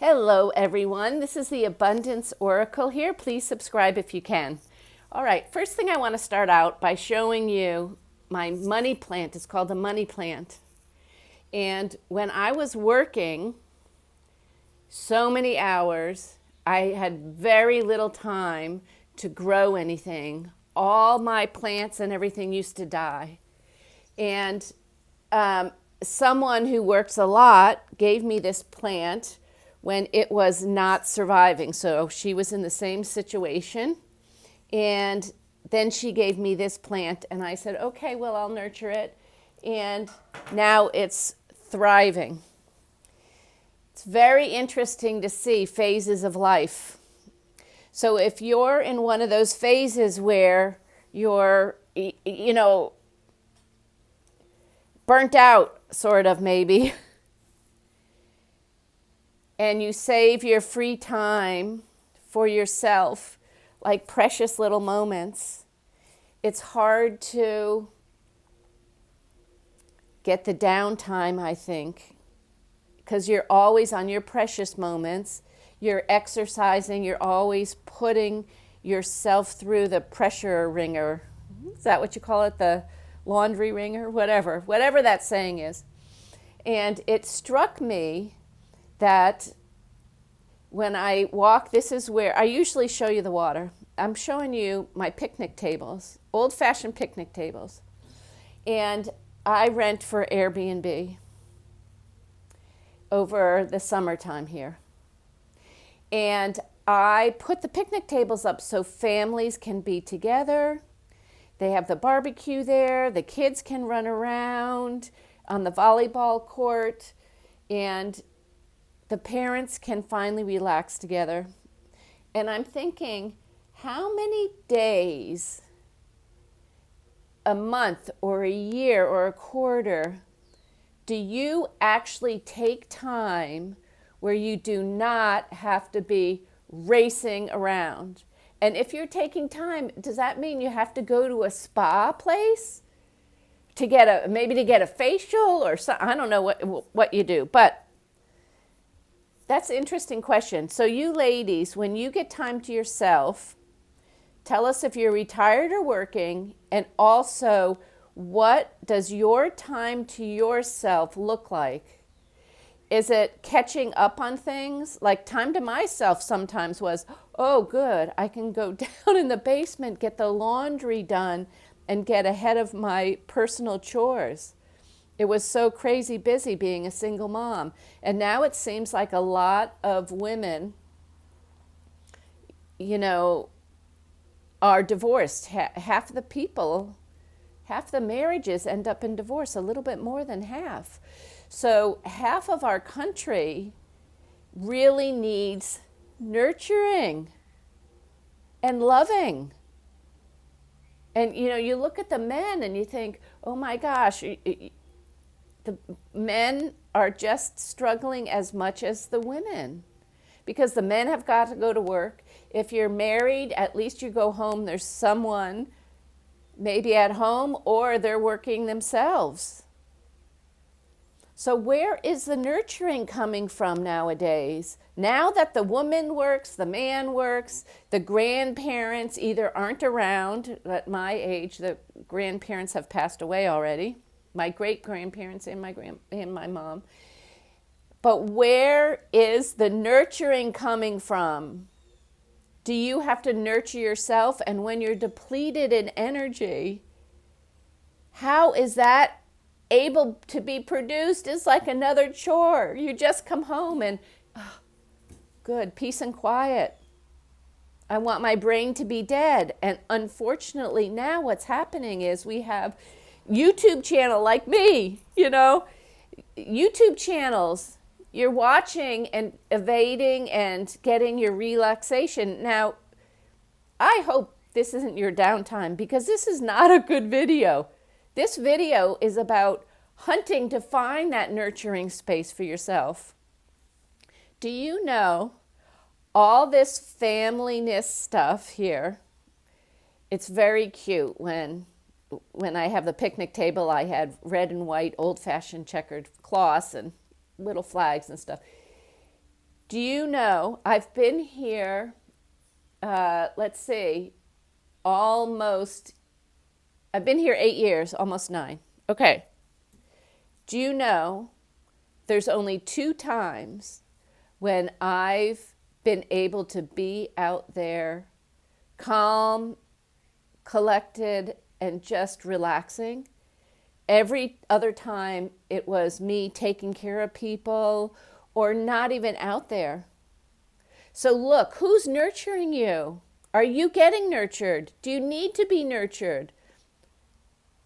Hello, everyone. This is the Abundance Oracle here. Please subscribe if you can. All right, first thing I want to start out by showing you my money plant. It's called the money plant. And when I was working so many hours, I had very little time to grow anything. All my plants and everything used to die. And someone who works a lot gave me this plant when it was not surviving. So she was in the same situation. And then she gave me this plant, and I said, okay, well, I'll nurture it. And now it's thriving. It's very interesting to see phases of life. So if you're in one of those phases where you're, burnt out, sort of, maybe, and you save your free time for yourself, like precious little moments, it's hard to get the downtime, I think, because you're always on your precious moments. You're exercising, you're always putting yourself through the pressure wringer. Is that what you call it? The laundry wringer? Whatever that saying is. And it struck me that when I walk, this is where I usually show you the water. I'm showing you my picnic tables, old-fashioned picnic tables. And I rent for Airbnb over the summertime here. And I put the picnic tables up so families can be together. They have the barbecue there. The kids can run around on the volleyball court. And the parents can finally relax together. And I'm thinking, how many days, a month or a year or a quarter, do you actually take time where you do not have to be racing around? And if you're taking time, does that mean you have to go to a spa place to get a facial or something? I don't know what you do, but that's an interesting question. So you ladies, when you get time to yourself, tell us if you're retired or working, and also what does your time to yourself look like? Is it catching up on things? Like time to myself sometimes was, oh good, I can go down in the basement, get the laundry done, and get ahead of my personal chores. It was so crazy busy being a single mom. And now it seems like a lot of women, are divorced. Half the people, half the marriages end up in divorce, a little bit more than half. So half of our country really needs nurturing and loving. And, you look at the men and you think, oh my gosh, the men are just struggling as much as the women because the men have got to go to work. If you're married, at least you go home. There's someone maybe at home or they're working themselves. So where is the nurturing coming from nowadays? Now that the woman works, the man works, the grandparents either aren't around. At my age, the grandparents have passed away already. My great-grandparents and my mom. But where is the nurturing coming from? Do you have to nurture yourself? And when you're depleted in energy, how is that able to be produced? It's like another chore. You just come home and, good, peace and quiet. I want my brain to be dead. And unfortunately, now what's happening is we have YouTube channel like me, YouTube channels. You're watching and evading and getting your relaxation. Now, I hope this isn't your downtime because this is not a good video. This video is about hunting to find that nurturing space for yourself. Do you know all this familyness stuff here? It's very cute when I have the picnic table. I had red and white old-fashioned checkered cloths and little flags and stuff. Do you know I've been here, let's see, almost, I've been here 8 years, almost 9. Okay. Do you know there's only 2 times when I've been able to be out there calm, collected, and just relaxing? Every other time it was me taking care of people or not even out there. So look, who's nurturing you? Are you getting nurtured? Do you need to be nurtured?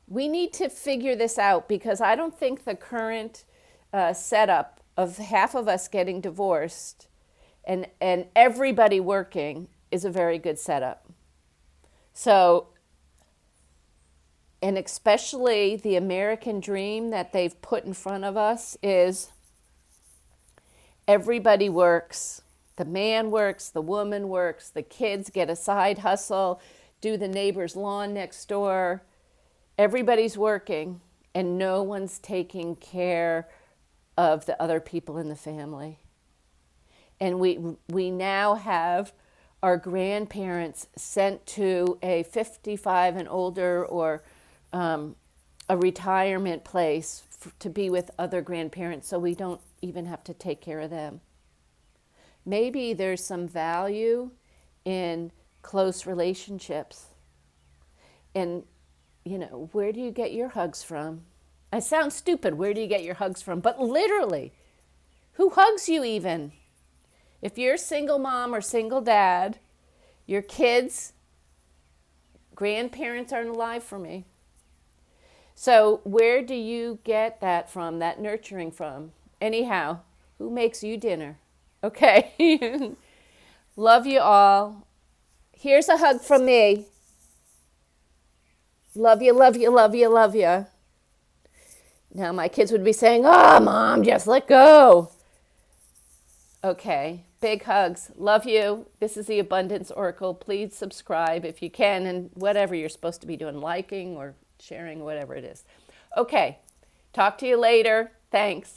We need to figure this out because I don't think the current setup of half of us getting divorced and everybody working is a very good setup. So, and especially the American dream that they've put in front of us is everybody works. The man works, the woman works, the kids get a side hustle, do the neighbor's lawn next door. Everybody's working and no one's taking care of the other people in the family. And we now have our grandparents sent to a 55 and older or a retirement place to be with other grandparents so we don't even have to take care of them. Maybe there's some value in close relationships. And, where do you get your hugs from? I sound stupid, where do you get your hugs from? But literally, who hugs you even? If you're a single mom or single dad, your kids, grandparents aren't alive for me. So where do you get that from, that nurturing from? Anyhow, who makes you dinner? Okay. Love you all. Here's a hug from me. Love you, love you, love you, love you. Now my kids would be saying, "Oh, Mom, just let go." Okay, big hugs. Love you. This is the Abundance Oracle. Please subscribe if you can and whatever you're supposed to be doing, liking or sharing, whatever it is. Okay, talk to you later. Thanks.